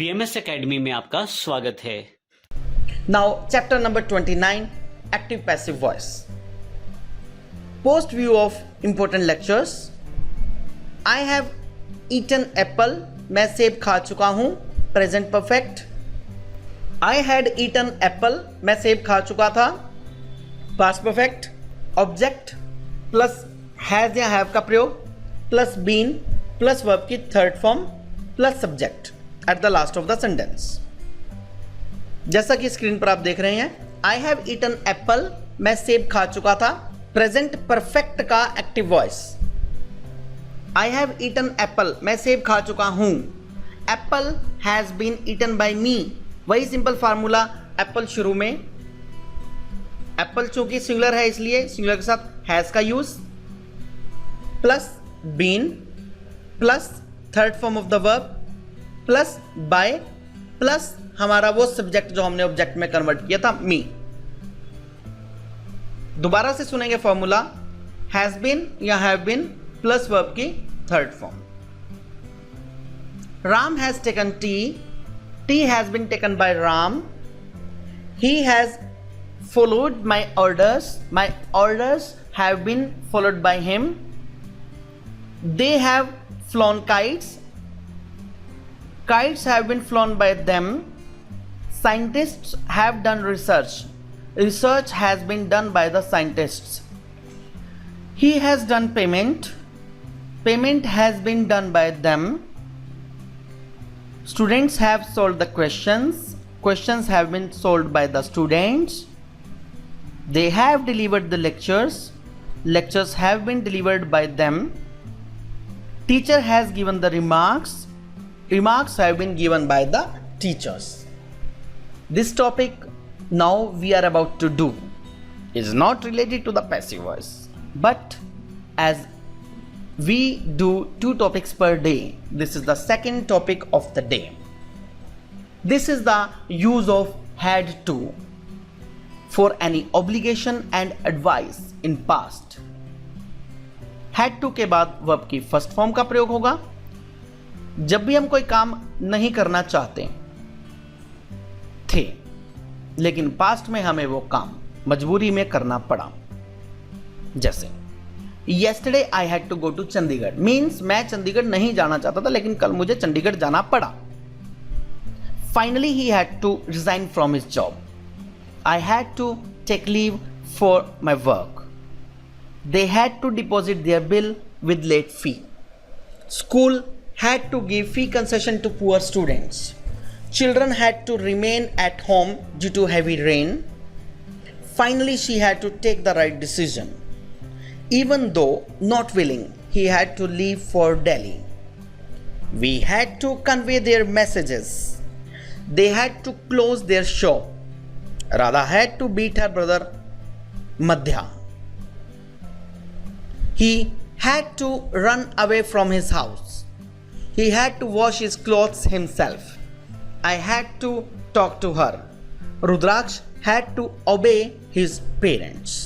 BMS academy में आपका स्वागत है। Now, chapter number 29, active passive voice. Post view of important lectures. I have eaten apple. मैं सेब खा चुका हूँ. Present perfect. I had eaten apple. मैं सेब खा चुका था. Past perfect. Object plus has या have का प्रयोग plus been plus verb की third form plus subject at the last of the sentence. जैसा कि स्क्रीन पर आप देख रहे हैं, आई हैव ईटन एप्पल, मैं सेब खा चुका था. प्रेजेंट परफेक्ट का active voice. I have eaten apple, मैं सेब खा चुका हूं. Apple has been eaten by me. वही सिंपल फार्मूला, एप्पल शुरू में, एप्पल चूंकि सिंगुलर है इसलिए सिंगुलर के साथ हैज का use, plus been plus third form of the verb plus by plus हमारा वो सब्जेक्ट जो हमने ऑब्जेक्ट में कन्वर्ट किया था, मी. दोबारा से सुनेंगे फॉर्मूला, हैज बीन या हैव बीन प्लस वर्ब की third form. Ram has taken T. T has been taken by Ram. He has followed my orders. My orders have been followed by him. They have flown kites. Kites have been flown by them. Scientists have done research. Research has been done by the scientists. He has done payment. Payment has been done by them. Students have solved the questions. Questions have been solved by the students. They have delivered the lectures. Lectures have been delivered by them. Teacher has given the remarks. Remarks have been given by the teachers. This topic now we are about to do is not related to the passive voice, but as we do 2 topics per day, this is the second topic of the day. This is the use of had to for any obligation and advice in past. Had to के बाद verb की first form का प्रयोग होगा. जब भी हम कोई काम नहीं करना चाहते थे लेकिन पास्ट में हमें वो काम मजबूरी में करना पड़ा, जैसे yesterday I had to go to Chandigarh, means मैं चंडीगढ़ नहीं जाना चाहता था लेकिन कल मुझे चंडीगढ़ जाना पड़ा. Finally he had to resign from his job. I had to take leave for my work. They had to deposit their bill with late fee. School had to give fee concession to poor students. Children had to remain at home due to heavy rain. Finally, she had to take the right decision. Even though not willing, he had to leave for Delhi. We had to convey their messages. They had to close their shop. Radha had to beat her brother Madhya. He had to run away from his house. He had to wash his clothes himself. I had to talk to her. Rudraksh had to obey his parents.